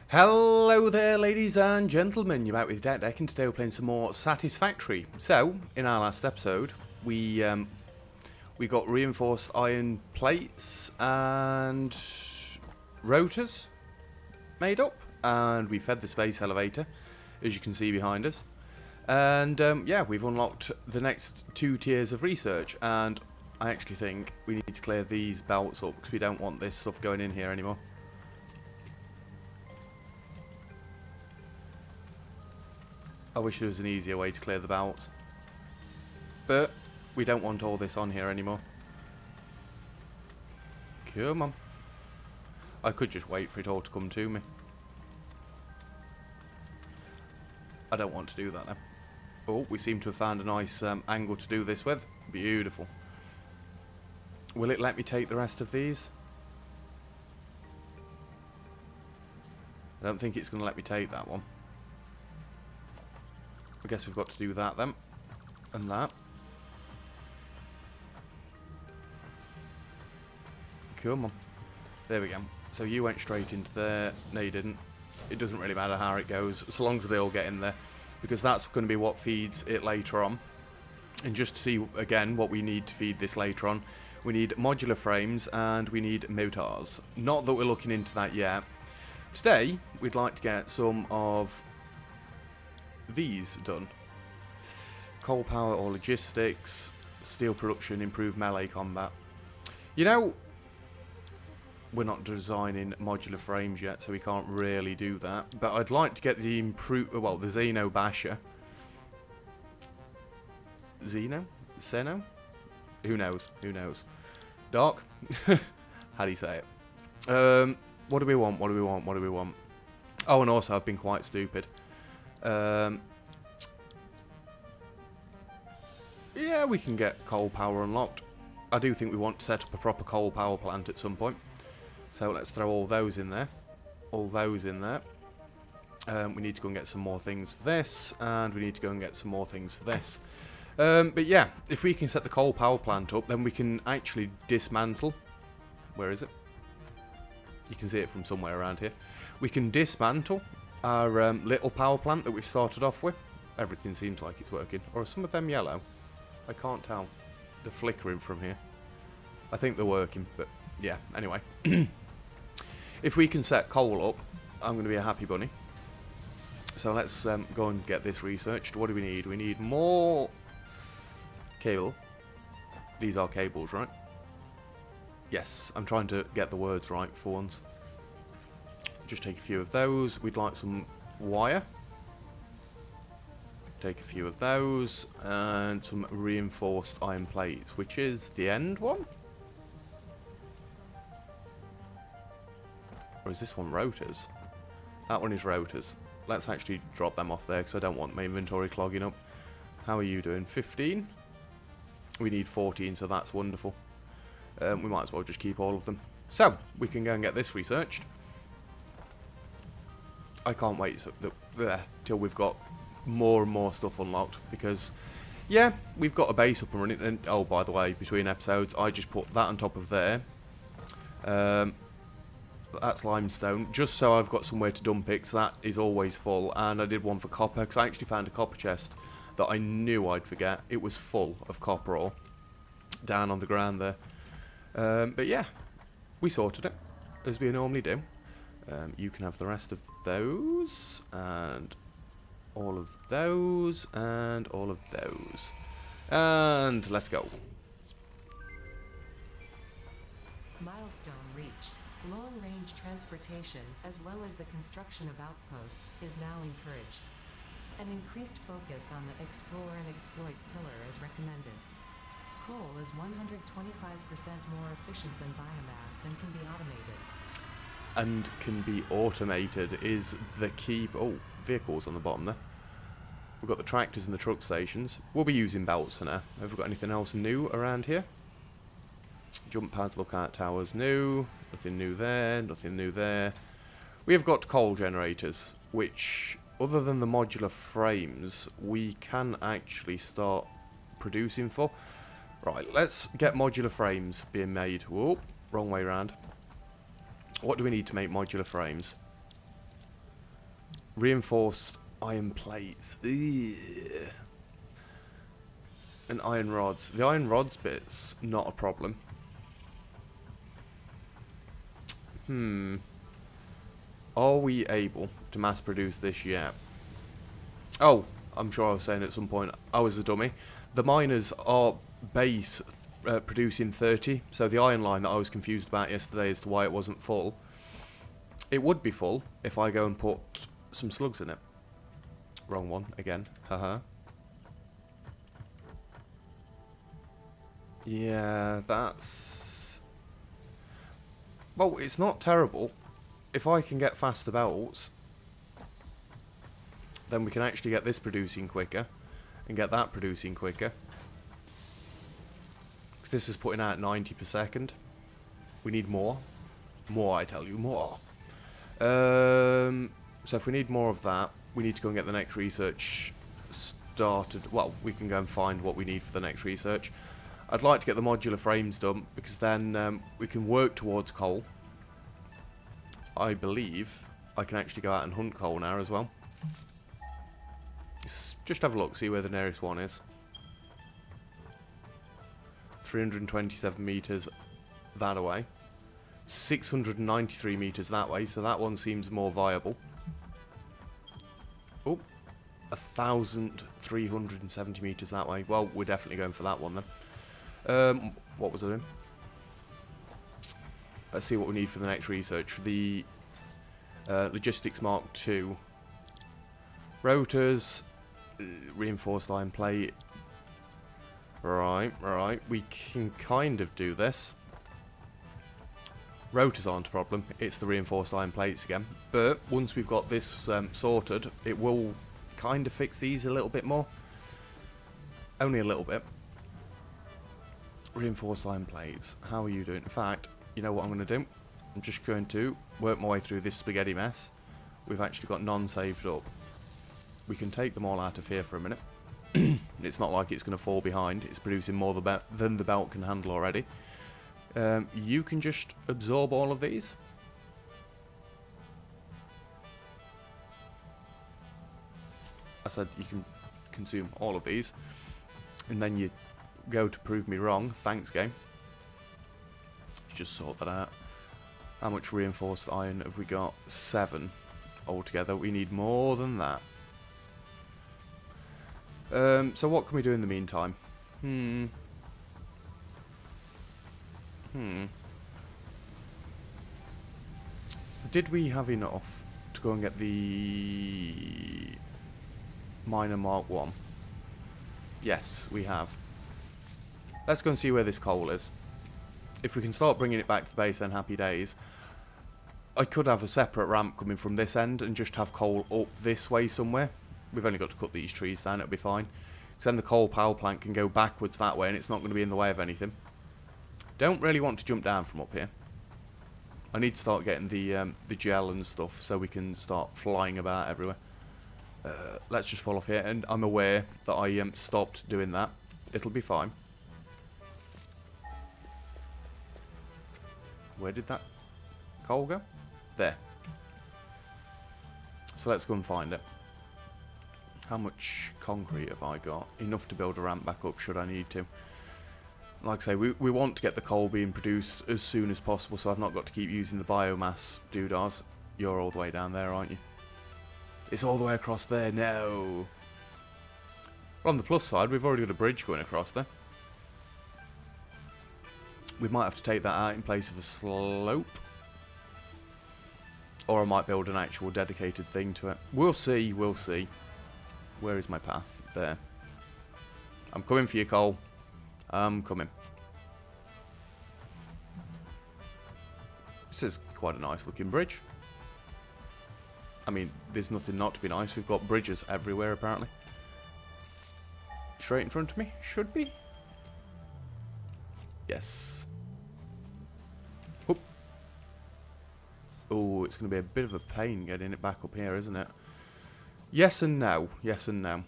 Hello there, ladies and gentlemen. You're back with Deck, and today we're playing some more Satisfactory. So, in our last episode, we got reinforced iron plates and rotors made up, and we fed the space elevator, as you can see behind us. And yeah, we've unlocked the next 2 tiers of research, and I actually think we need to clear these belts up because we don't want this stuff going in here anymore. I wish there was an easier way to clear the belts. But we don't want all this on here anymore. Come on. I could just wait for it all to come to me. I don't want to do that though. Oh, we seem to have found a nice angle to do this with. Beautiful. Will it let me take the rest of these? I don't think it's going to let me take that one. I guess we've got to do that then. And that. Come on. There we go. So you went straight into there. No, you didn't. It doesn't really matter how it goes, so long as they all get in there. Because that's going to be what feeds it later on. And just to see, again, what we need to feed this later on. We need modular frames and we need motors. Not that we're looking into that yet. Today, we'd like to get some of these done. Coal power or logistics, steel production, improved melee combat. You know, we're not designing modular frames yet, so we can't really do that. But I'd like to get the the Xeno Basher. Xeno? Xeno? Who knows? Who knows? Dark? How do you say it? What do we want? What do we want? What do we want? Oh, and also I've been quite stupid. Yeah, we can get coal power unlocked. I do think we want to set up a proper coal power plant at some point. So let's throw all those in there. All those in there. We need to go and get some more things for this. And we need to go and get some more things for this. But yeah, if we can set the coal power plant up, then we can actually dismantle. Where is it? You can see it from somewhere around here. We can dismantle our little power plant that we've started off with. Everything seems like it's working. Or are some of them yellow? I can't tell. They're flickering from here. I think they're working, but yeah, anyway. If we can set coal up, I'm going to be a happy bunny. So let's go and get this researched. What do we need? We need more cable. These are cables, right? Yes, I'm trying to get the words right for once. Just take a few of those. We'd like some wire. Take a few of those. And some reinforced iron plates, which is the end one? Or is this one rotors? That one is rotors. Let's actually drop them off there because I don't want my inventory clogging up. How are you doing? 15? We need 14, so that's wonderful. We might as well just keep all of them. So, we can go and get this researched. I can't wait till we've got more and more stuff unlocked. Because, yeah, we've got a base up and running. And, oh, by the way, between episodes, I just put that on top of there. That's limestone. Just so I've got somewhere to dump it, because that is always full. And I did one for copper, because I actually found a copper chest that I knew I'd forget. It was full of copper ore down on the ground there. But yeah, we sorted it, as we normally do. You can have the rest of those, and all of those, and all of those. And let's go. Milestone reached. Long-range transportation, as well as the construction of outposts, is now encouraged. An increased focus on the explore and exploit pillar is recommended. Coal is 125% more efficient than biomass and can be automated. And can be automated is the key. Oh, vehicles on the bottom there. We've got the tractors and the truck stations. We'll be using belts for now. Have we got anything else new around here? Jump pads, lookout towers, new. Nothing new there, nothing new there. We have got coal generators, which, other than the modular frames, we can actually start producing for. Right, let's get modular frames being made. Whoa, wrong way around. What do we need to make modular frames? Reinforced iron plates. Ugh. And iron rods. The iron rods bit's not a problem. Are we able to mass produce this yet? Oh, I'm sure I was saying at some point, I was a dummy. The miners are base producing 30, so the iron line that I was confused about yesterday as to why it wasn't full, it would be full if I go and put some slugs in it. Wrong one, again. Haha. Yeah, that's... Well, it's not terrible. If I can get faster belts, then we can actually get this producing quicker and get that producing quicker. Because this is putting out 90 per second. We need more. More, I tell you, more. So if we need more of that, we need to go and get the next research started. Well, we can go and find what we need for the next research. I'd like to get the modular frames done, because then we can work towards coal. I believe I can actually go out and hunt coal now as well. Just have a look, see where the nearest one is. 327 metres that away. 693 metres that way, so that one seems more viable. Oh, 1,370 metres that way. Well, we're definitely going for that one then. What was I doing? Let's see what we need for the next research. For the Logistics Mark II. Rotors, reinforced iron plate. Right. We can kind of do this. Rotors aren't a problem. It's the reinforced iron plates again. But once we've got this sorted, it will kind of fix these a little bit more. Only a little bit. Reinforced iron plates. How are you doing? In fact, you know what I'm going to do? I'm just going to work my way through this spaghetti mess. We've actually got none saved up. We can take them all out of here for a minute. It's not like it's going to fall behind. It's producing more than the belt can handle already. You can just absorb all of these. I said you can consume all of these. And then you go to prove me wrong. Thanks, game. Let's just sort that out. How much reinforced iron have we got? 7 altogether. We need more than that. So what can we do in the meantime? Did we have enough to go and get the miner Mark 1? Yes, we have. Let's go and see where this coal is. If we can start bringing it back to the base, then happy days. I could have a separate ramp coming from this end and just have coal up this way somewhere. We've only got to cut these trees down, it'll be fine. So then the coal power plant can go backwards that way and it's not going to be in the way of anything. Don't really want to jump down from up here. I need to start getting the gel and stuff so we can start flying about everywhere. Let's just fall off here, and I'm aware that I stopped doing that. It'll be fine. Where did that coal go? There. So let's go and find it. How much concrete have I got? Enough to build a ramp back up should I need to. Like I say, we want to get the coal being produced as soon as possible, so I've not got to keep using the biomass doodahs. You're all the way down there, aren't you? It's all the way across there. No. But on the plus side, we've already got a bridge going across there. We might have to take that out in place of a slope. Or I might build an actual dedicated thing to it. We'll see, we'll see. Where is my path? There. I'm coming for you, Cole. I'm coming. This is quite a nice looking bridge. I mean, there's nothing not to be nice. We've got bridges everywhere, apparently. Straight in front of me? Should be. Yes. Oop. Oh, it's going to be a bit of a pain getting it back up here, isn't it? Yes and no. Yes and no.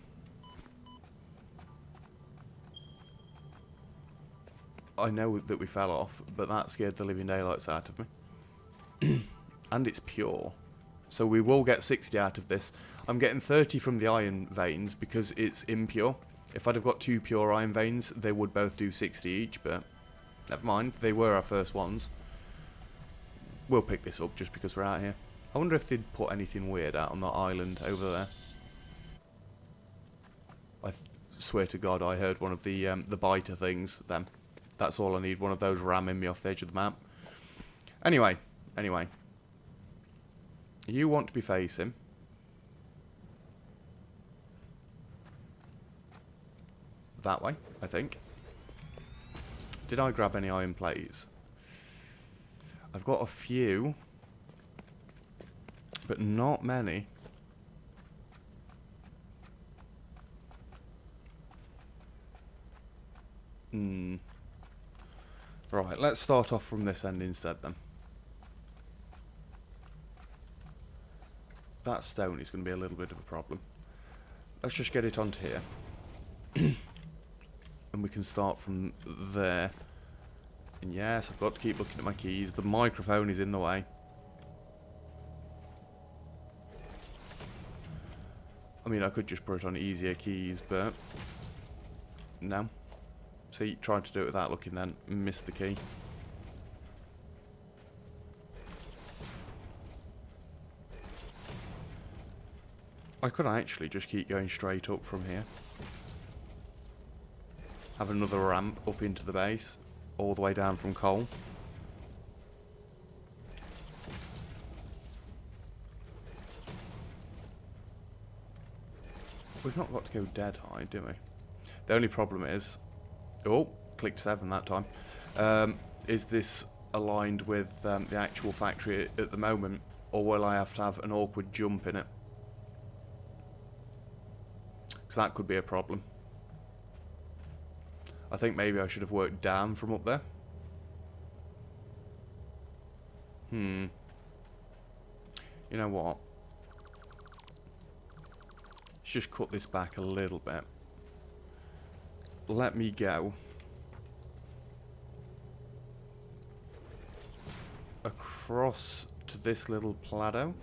I know that we fell off, but that scared the living daylights out of me. And it's pure. So we will get 60 out of this. I'm getting 30 from the iron veins because it's impure. If I'd have got 2 pure iron veins, they would both do 60 each, but never mind. They were our first ones. We'll pick this up just because we're out here. I wonder if they'd put anything weird out on that island over there. I swear to God, I heard one of the biter things then. That's all I need, one of those ramming me off the edge of the map. Anyway. You want to be facing that way, I think. Did I grab any iron plates? I've got a few, but not many. Right, let's start off from this end instead then. That stone is going to be a little bit of a problem. Let's just get it onto here. And we can start from there. And yes, I've got to keep looking at my keys. The microphone is in the way. I mean, I could just put it on easier keys, but no. See, trying to do it without looking then, missed the key. I could actually just keep going straight up from here. Have another ramp up into the base, all the way down from coal. We've not got to go dead high, do we? The only problem is... Oh, clicked 7 that time. Is this aligned with the actual factory at the moment? Or will I have to have an awkward jump in it? So that could be a problem. I think maybe I should have worked down from up there. You know what? Let's just cut this back a little bit. Let me go across to this little plateau.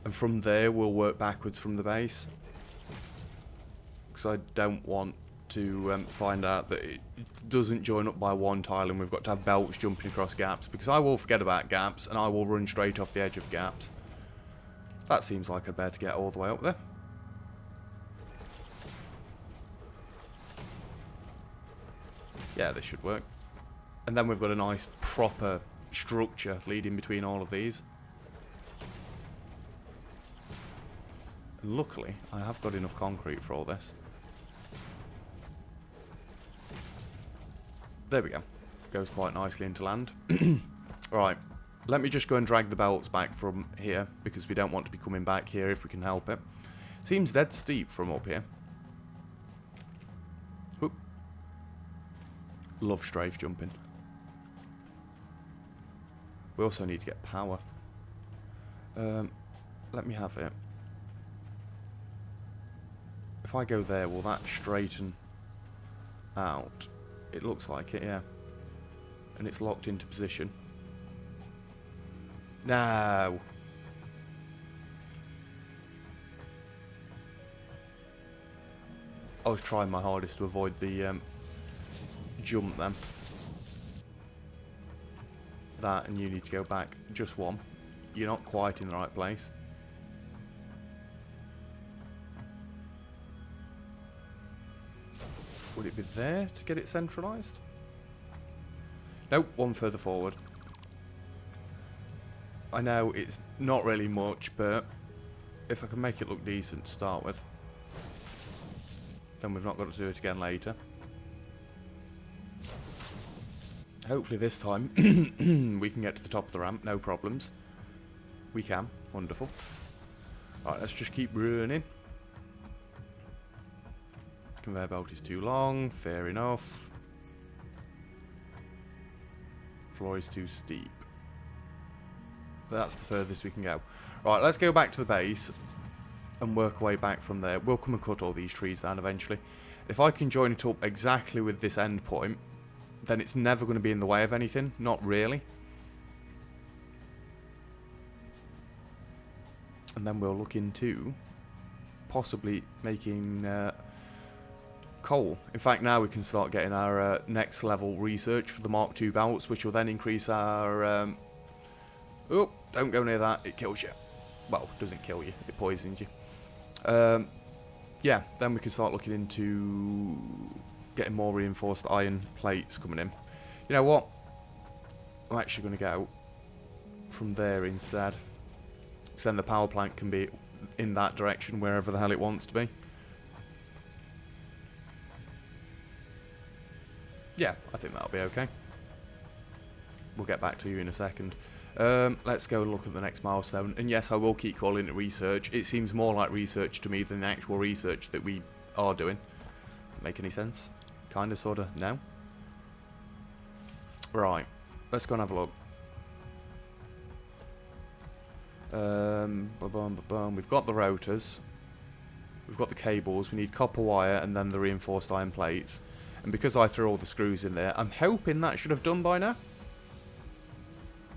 And from there we'll work backwards from the base. Because I don't want to find out that it doesn't join up by one tile and we've got to have belts jumping across gaps. Because I will forget about gaps and I will run straight off the edge of gaps. That seems like I'd better get all the way up there. Yeah, this should work. And then we've got a nice proper structure leading between all of these. And luckily, I have got enough concrete for all this. There we go. Goes quite nicely into land. Right. Let me just go and drag the belts back from here, because we don't want to be coming back here if we can help it. Seems dead steep from up here. Whoop. Love strafe jumping. We also need to get power. Let me have it. If I go there, will that straighten out? It looks like it, yeah. And it's locked into position. No! I was trying my hardest to avoid the jump then. That, and you need to go back just one. You're not quite in the right place. Would it be there to get it centralised? Nope, one further forward. I know it's not really much, but if I can make it look decent to start with, then we've not got to do it again later. Hopefully this time we can get to the top of the ramp, no problems. We can, wonderful. Alright, let's just keep running. Conveyor belt is too long, fair enough. Floor is too steep. That's the furthest we can go. Right, let's go back to the base and work our way back from there. We'll come and cut all these trees down eventually. If I can join it up exactly with this end point, then it's never going to be in the way of anything. Not really. and then we'll look into possibly making coal. In fact, now we can start getting our next level research for the Mark II belts, which will then increase our... oh, don't go near that, it kills you. Well, it doesn't kill you, it poisons you. Yeah, then we can start looking into getting more reinforced iron plates coming in. You know what? I'm actually going to go from there instead. So then the power plant can be in that direction, wherever the hell it wants to be. Yeah, I think that'll be okay. We'll get back to you in a second. Let's go look at the next milestone. And yes, I will keep calling it research. It seems more like research to me than the actual research that we are doing. Doesn't make any sense? Kinda, sorta, no? Right. Let's go and have a look. We've got the rotors. We've got the cables. We need copper wire and then the reinforced iron plates. And because I threw all the screws in there, I'm hoping that should have done by now.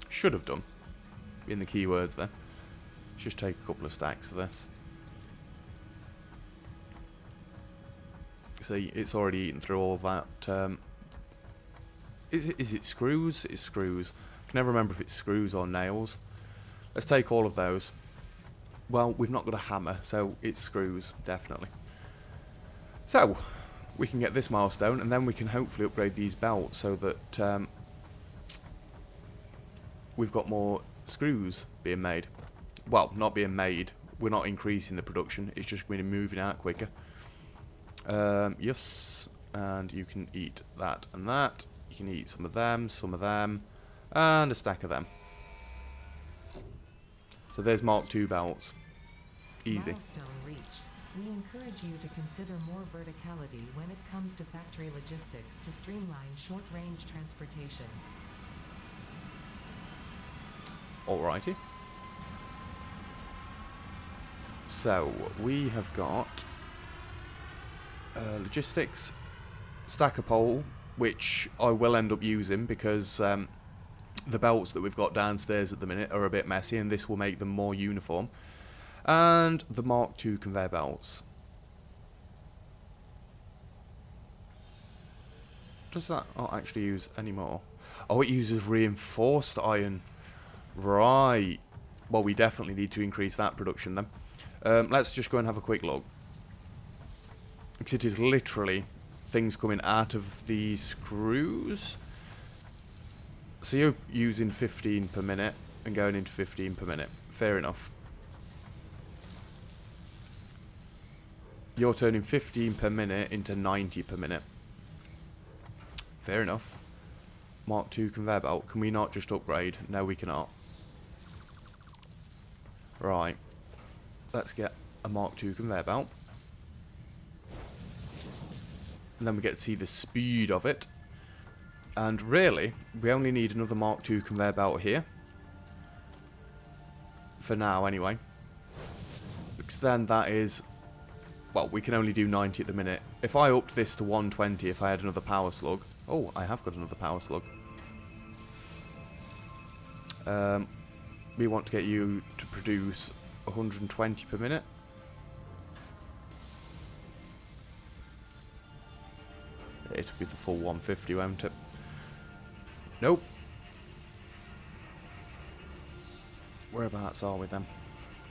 Should have done. In the keywords there. Let's just take a couple of stacks of this. See, it's already eaten through all that. Is it screws? It's screws. I can never remember if it's screws or nails. Let's take all of those. Well, we've not got a hammer, so it's screws, definitely. So, we can get this milestone, and then we can hopefully upgrade these belts so that we've got more screws being made. Well, not being made. We're not increasing the production. It's just going to be moving out quicker. Yes, and you can eat that and that. You can eat some of them, and a stack of them. So there's Mark II belts. Easy. Milestone reached. We encourage you to consider more verticality when it comes to factory logistics to streamline short-range transportation. Alrighty. So, we have got logistics, stacker pole, which I will end up using because the belts that we've got downstairs at the minute are a bit messy, and this will make them more uniform. And the Mark II conveyor belts. Does that not actually use any more? Oh, it uses reinforced iron. Right. Well, we definitely need to increase that production then. Let's just go and have a quick look. Because it is literally things coming out of the screws. So you're using 15 per minute and going into 15 per minute. Fair enough. You're turning 15 per minute into 90 per minute. Fair enough. Mark II conveyor belt. Can we not just upgrade? No, we cannot. Right. Let's get a Mark II conveyor belt. And then we get to see the speed of it. And really, we only need another Mark II conveyor belt here. For now, anyway. Because then that is... well, we can only do 90 at the minute. If I upped this to 120, if I had another power slug... oh, I have got another power slug. We want to get you to produce 120 per minute. It'll be the full 150, won't it? Nope. Whereabouts are we then?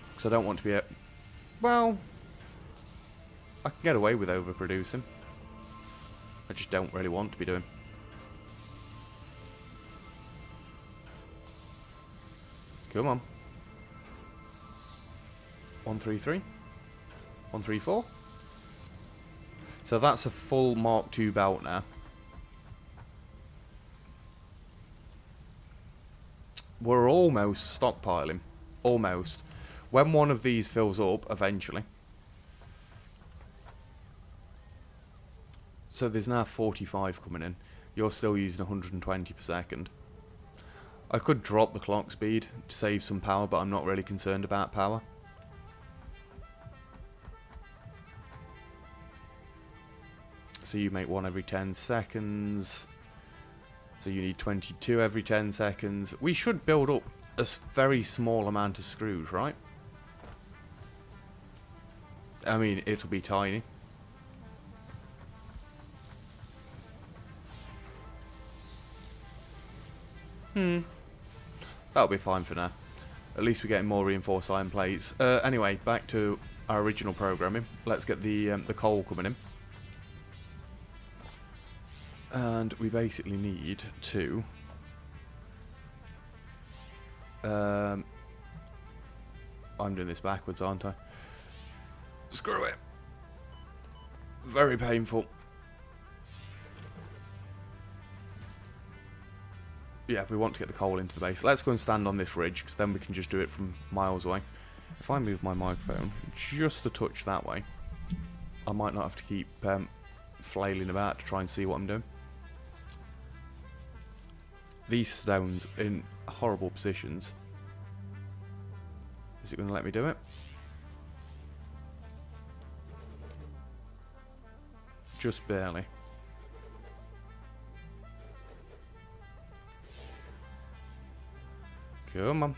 Because I don't want to be at... well... I can get away with overproducing. I just don't really want to be doing. Come on. 133. 134. So that's a full Mark II belt now. We're almost stockpiling. Almost. When one of these fills up, eventually. So there's now 45 coming in. You're still using 120 per second. I could drop the clock speed to save some power, but I'm not really concerned about power. So you make one every 10 seconds. So you need 22 every 10 seconds. We should build up a very small amount of screws, right? I mean, it'll be tiny. That'll be fine for now. At least we're getting more reinforced iron plates. Anyway, back to our original programming. Let's get the coal coming in. And we basically need to... I'm doing this backwards, aren't I? Screw it. Very painful. Yeah, we want to get the coal into the base. Let's go and stand on this ridge, because then we can just do it from miles away. If I move my microphone just a touch that way, I might not have to keep flailing about to try and see what I'm doing. These stones in horrible positions. Is it going to let me do it? Just barely. Come on.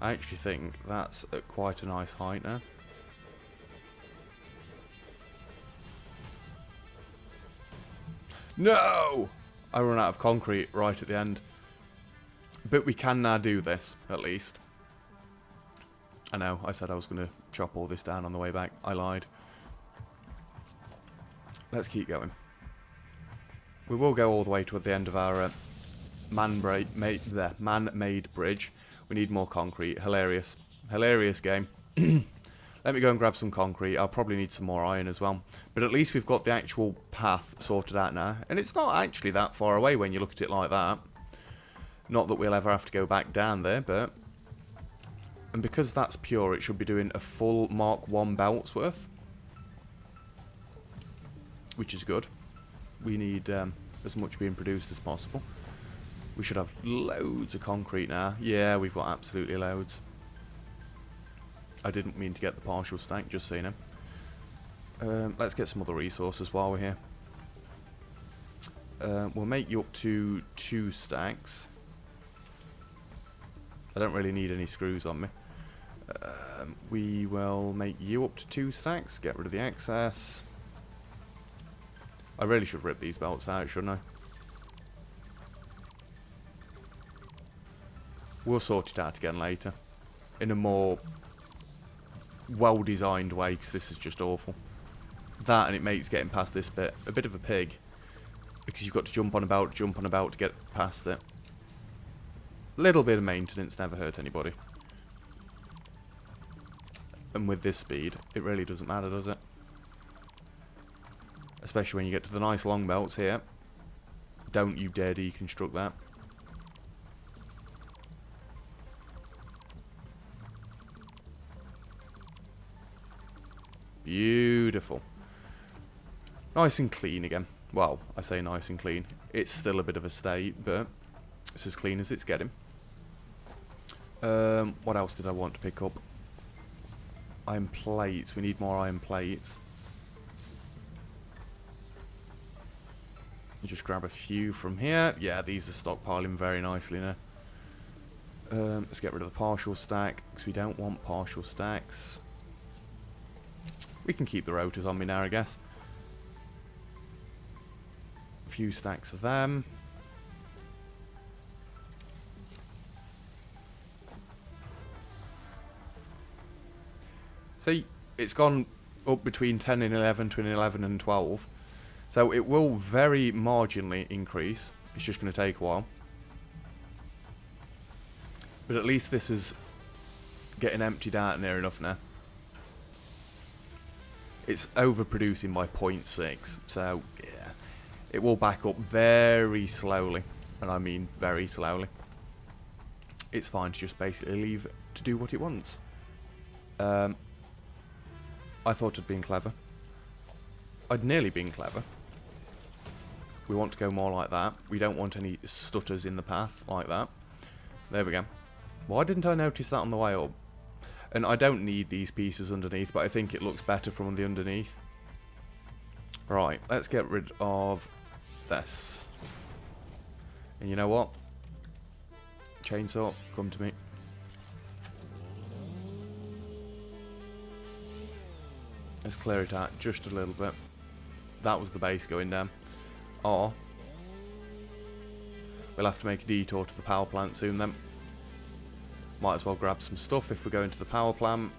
I actually think that's at quite a nice height now. No! I run out of concrete right at the end. But we can now do this, at least. I know, I said I was going to chop all this down on the way back. I lied. Let's keep going. We will go all the way to the end of our man-made bridge. We need more concrete. Hilarious. Hilarious game. Let me go and grab some concrete. I'll probably need some more iron as well. But at least we've got the actual path sorted out now. And it's not actually that far away when you look at it like that. Not that we'll ever have to go back down there, but... And because that's pure, it should be doing a full Mark 1 belt's worth. Which is good. We need as much being produced as possible. We should have loads of concrete now. Yeah, we've got absolutely loads. I didn't mean to get the partial stack, just so you know. Let's get some other resources while we're here. We'll make you up to 2 stacks. I don't really need any screws on me. We will make you up to 2 stacks. Get rid of the excess. I really should rip these belts out, shouldn't I? We'll sort it out again later. In a more well-designed way, because this is just awful. That, and it makes getting past this bit a bit of a pig. Because you've got to jump on a belt to get past it. Little bit of maintenance never hurt anybody. And with this speed, it really doesn't matter, does it? Especially when you get to the nice long belts here. Don't you dare deconstruct that. Beautiful. Nice and clean again. Well, I say nice and clean. It's still a bit of a state, but it's as clean as it's getting. What else did I want to pick up? Iron plates. We need more iron plates. You just grab a few from here. Yeah, these are stockpiling very nicely now. Let's get rid of the partial stack, because we don't want partial stacks. We can keep the rotors on me now, I guess. A few stacks of them. See, it's gone up between 10 and 11 to 11 and 12. So it will very marginally increase. It's just going to take a while. But at least this is getting emptied out near enough now. It's overproducing by 0.6. So, yeah. It will back up very slowly. And I mean very slowly. It's fine to just basically leave it to do what it wants. I thought I'd been clever. I'd nearly been clever. We want to go more like that. We don't want any stutters in the path like that. There we go. Why didn't I notice that on the way up? And I don't need these pieces underneath, but I think it looks better from the underneath. Right, let's get rid of this. And you know what? Chainsaw, come to me. Let's clear it out just a little bit. That was the base going down. Or we'll have to make a detour to the power plant soon then. Might as well grab some stuff if we go into the power plant.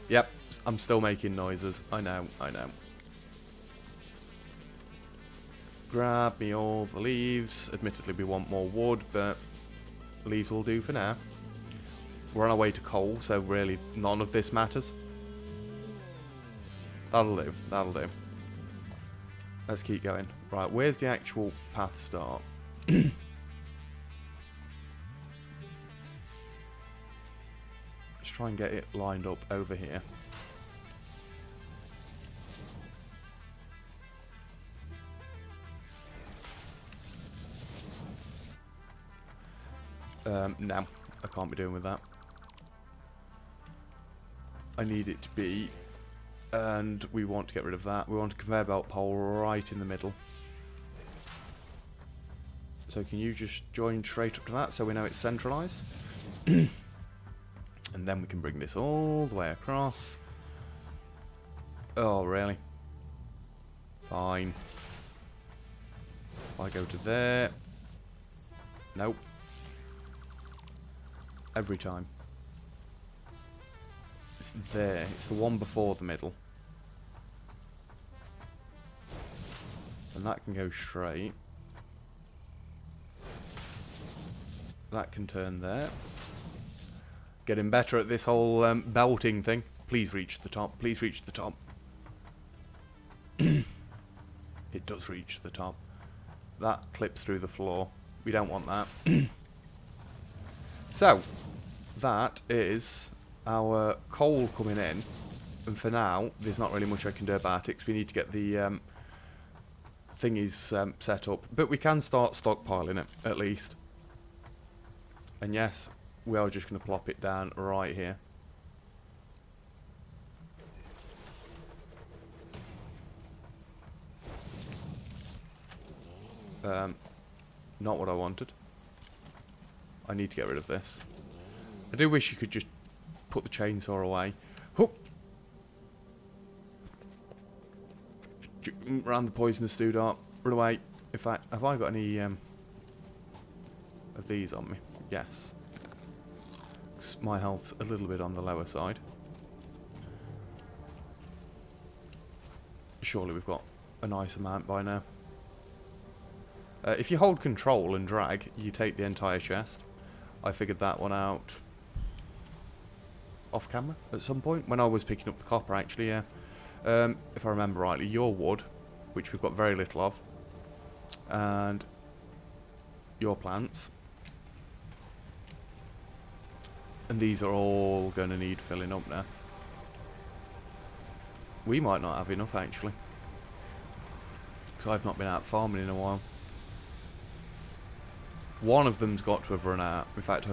Yep, I'm still making noises. I know, I know. Grab me all the leaves. Admittedly, we want more wood, but leaves will do for now. We're on our way to coal, so really none of this matters. That'll do, that'll do. Let's keep going. Right, where's the actual path start? Let's try and get it lined up over here. No, I can't be doing with that. I need it to be, and we want to get rid of that. We want a conveyor belt pole right in the middle. So can you just join straight up to that so we know it's centralised? And then we can bring this all the way across. Oh, really? Fine. If I go to there. Nope. Every time. It's there. It's the one before the middle. And that can go straight. That can turn there. Getting better at this whole belting thing. Please reach the top. Please reach the top. It does reach the top. That clips through the floor. We don't want that. So, that is our coal coming in. And for now, there's not really much I can do about it because we need to get the thingies set up. But we can start stockpiling it, at least. And yes, we are just going to plop it down right here. Not what I wanted. I need to get rid of this. I do wish you could just put the chainsaw away. Hook! Round the poisonous doodah. Run away. In fact, have I got any of these on me? Yes. My health's a little bit on the lower side. Surely we've got a nice amount by now. If you hold control and drag, you take the entire chest. I figured that one out off camera at some point when I was picking up the copper, actually, yeah. If I remember rightly, your wood, which we've got very little of, and your plants. And these are all going to need filling up now. We might not have enough, actually, because I've not been out farming in a while. One of them's got to have run out. In fact,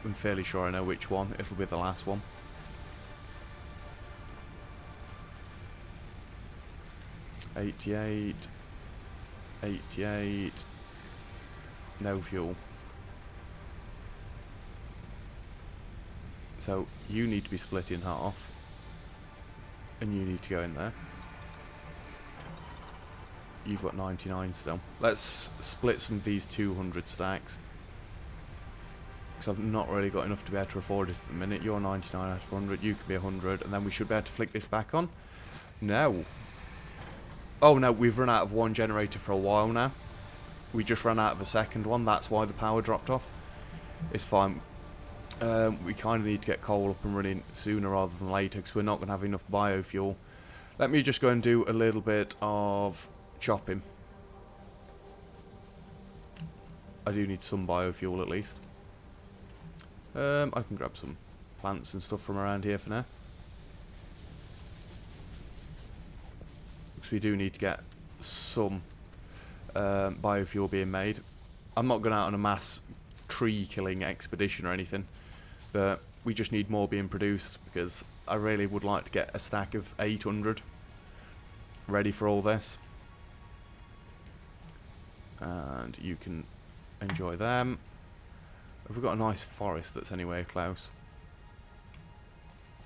I'm fairly sure I know which one. It'll be the last one. $88. $88. No fuel. So, you need to be split in half. And you need to go in there. You've got 99 still. Let's split some of these 200 stacks. Because I've not really got enough to be able to afford it at the minute. You're 99 out of 100. You could be 100. And then we should be able to flick this back on. No. Oh no, we've run out of one generator for a while now. We just ran out of a second one. That's why the power dropped off. It's fine. We kind of need to get coal up and running sooner rather than later. Because we're not going to have enough biofuel. Let me just go and do a little bit of chopping. I do need some biofuel at least. I can grab some plants and stuff from around here for now. Because we do need to get some biofuel being made. I'm not going out on a mass tree killing expedition or anything. But we just need more being produced. Because I really would like to get a stack of 800 ready for all this. And you can enjoy them. Have we got a nice forest that's anywhere close?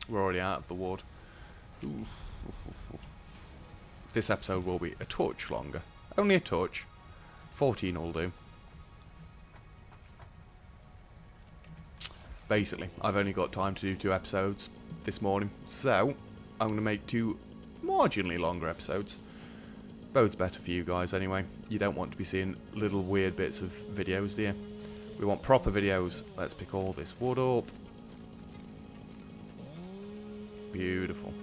We're already out of the wood. Ooh. This episode will be a touch longer. Only a touch. 14 will do. Basically, I've only got time to do 2 episodes this morning, so I'm going to make 2 marginally longer episodes. Both better for you guys anyway. You don't want to be seeing little weird bits of videos, do you? We want proper videos. Let's pick all this wood up. Beautiful.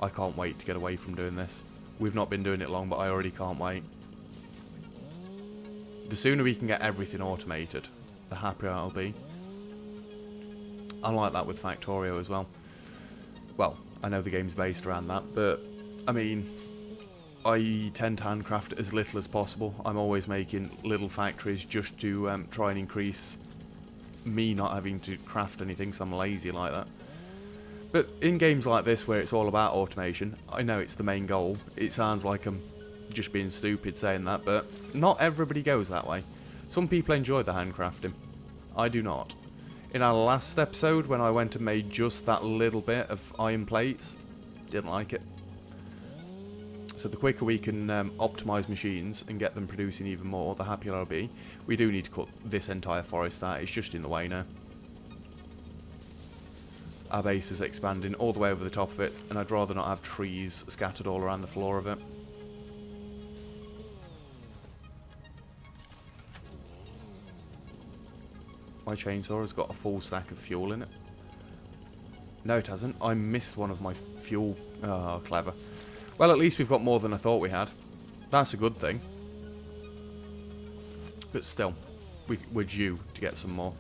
I can't wait to get away from doing this. We've not been doing it long, but I already can't wait. The sooner we can get everything automated, the happier I'll be. I like that with Factorio as well. Well, I know the game's based around that, but I mean, I tend to handcraft as little as possible. I'm always making little factories just to try and increase me not having to craft anything, so I'm lazy like that. But in games like this where it's all about automation, I know it's the main goal. It sounds like I'm just being stupid saying that, but not everybody goes that way. Some people enjoy the handcrafting. I do not. In our last episode, when I went and made just that little bit of iron plates, didn't like it. So the quicker we can optimise machines and get them producing even more, the happier I'll be. We do need to cut this entire forest out. It's just in the way now. Our base is expanding all the way over the top of it, and I'd rather not have trees scattered all around the floor of it. My chainsaw has got a full stack of fuel in it. No, it hasn't. I missed one of my fuel. Oh, clever. Well, at least we've got more than I thought we had. That's a good thing. But still, we're due to get some more.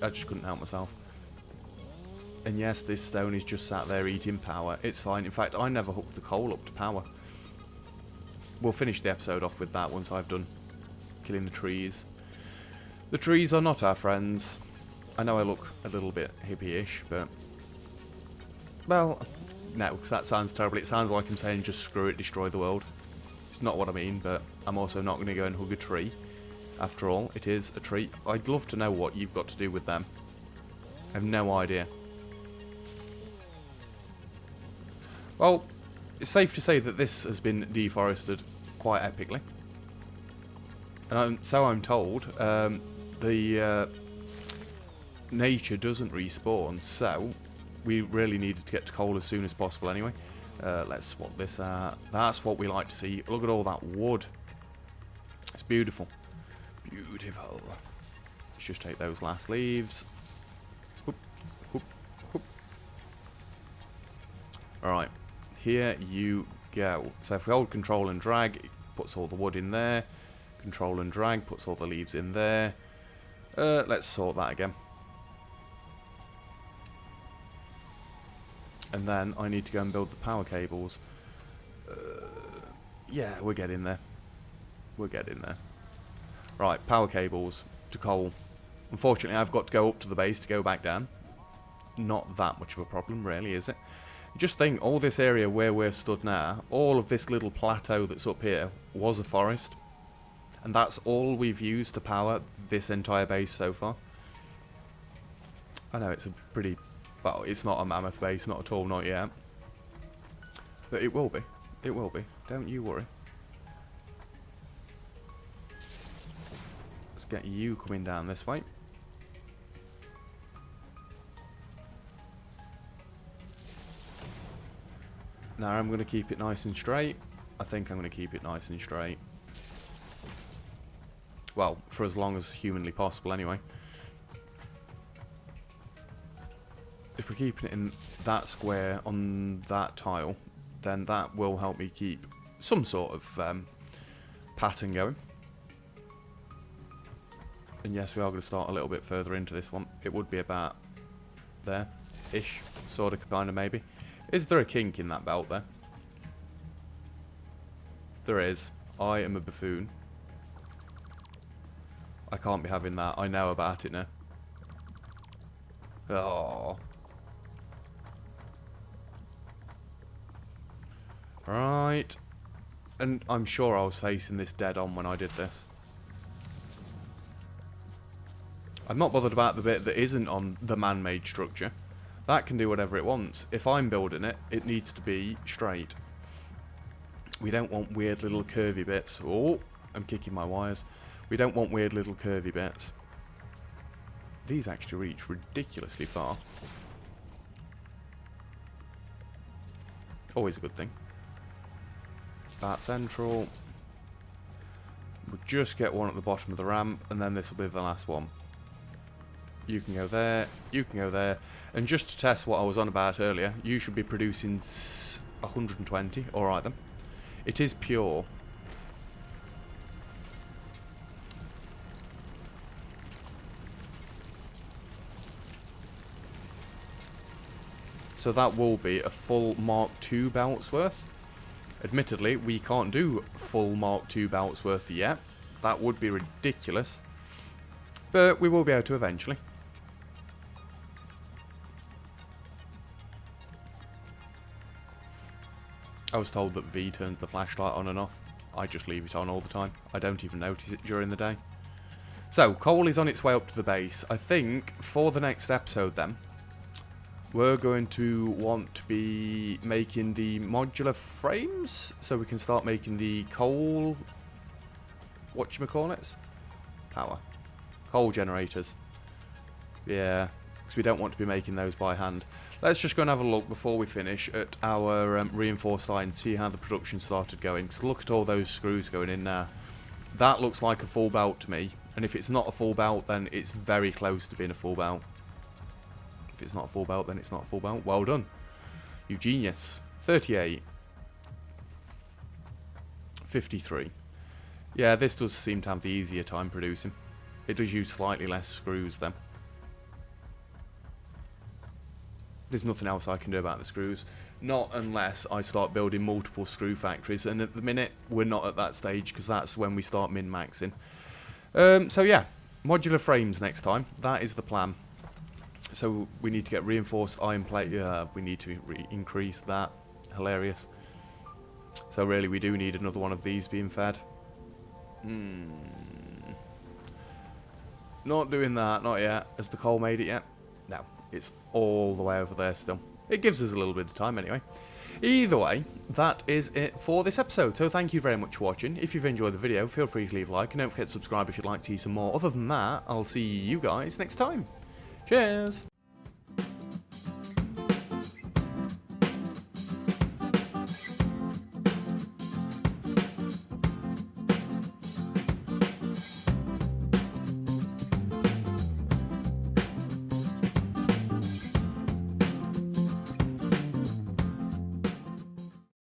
I just couldn't help myself. And yes, this stone is just sat there eating power. It's fine. In fact, I never hooked the coal up to power. We'll finish the episode off with that once I've done killing the trees. The trees are not our friends. I know I look a little bit hippie-ish, but... well, no, because that sounds terrible. It sounds like I'm saying just screw it, destroy the world. It's not what I mean, but I'm also not going to go and hug a tree. After all, it is a tree. I'd love to know what you've got to do with them. I have no idea. Well, it's safe to say that this has been deforested quite epically. And so I'm told, the nature doesn't respawn, so we really needed to get to coal as soon as possible anyway. Let's swap this out. That's what we like to see. Look at all that wood. It's beautiful. Beautiful. Let's just take those last leaves. Whoop, whoop, whoop. Alright, here you go. So if we hold control and drag, it puts all the wood in there. Control and drag puts all the leaves in there. Let's sort that again. And then I need to go and build the power cables. Yeah, we're getting there. We're getting there. Right, power cables to coal. Unfortunately, I've got to go up to the base to go back down. Not that much of a problem, really, is it? Just think, all this area where we're stood now, all of this little plateau that's up here was a forest. And that's all we've used to power this entire base so far. I know it's a pretty... well, it's not a mammoth base, not at all, not yet. But it will be. It will be. Don't you worry. Let's get you coming down this way. Now I'm going to keep it nice and straight. I think I'm going to keep it nice and straight. Well, for as long as humanly possible anyway. If we're keeping it in that square on that tile, then that will help me keep some sort of pattern going. And yes, we are going to start a little bit further into this one. It would be about there-ish, sort of, kind of, maybe. Is there a kink in that belt there? There is. I am a buffoon. I can't be having that. I know about it now. Oh. Right. And I'm sure I was facing this dead on when I did this. I'm not bothered about the bit that isn't on the man-made structure. That can do whatever it wants. If I'm building it, it needs to be straight. We don't want weird little curvy bits. Oh, I'm kicking my wires. We don't want weird little curvy bits. These actually reach ridiculously far. Always a good thing. That central. We'll just get one at the bottom of the ramp, and then this will be the last one. You can go there, you can go there. And just to test what I was on about earlier, you should be producing 120. Alright then. It is pure. So that will be a full Mark II belt's worth. Admittedly, we can't do full Mark II belt's worth yet. That would be ridiculous. But we will be able to eventually. I was told that V turns the flashlight on and off. I just leave it on all the time. I don't even notice it during the day. So, coal is on its way up to the base. I think for the next episode then, we're going to want to be making the modular frames, so we can start making the coal, whatchamacallits? Power. Coal generators. Yeah, because we don't want to be making those by hand. Let's just go and have a look before we finish at our reinforced line, see how the production started going. Because look at all those screws going in now. That looks like a full belt to me, and if it's not a full belt, then it's very close to being a full belt. If it's not a full belt, then it's not a full belt. Well done. You genius. 38. 53. Yeah, this does seem to have the easier time producing. It does use slightly less screws then. There's nothing else I can do about the screws. Not unless I start building multiple screw factories. And at the minute, we're not at that stage because that's when we start min-maxing. So yeah, modular frames next time. That is the plan. So we need to get reinforced iron plate. We need to increase that. Hilarious. So really, we do need another one of these being fed. Not doing that, not yet. Has the coal made it yet? No. It's all the way over there still. It gives us a little bit of time anyway. Either way, that is it for this episode. So thank you very much for watching. If you've enjoyed the video, feel free to leave a like. And don't forget to subscribe if you'd like to see some more. Other than that, I'll see you guys next time. Cheers!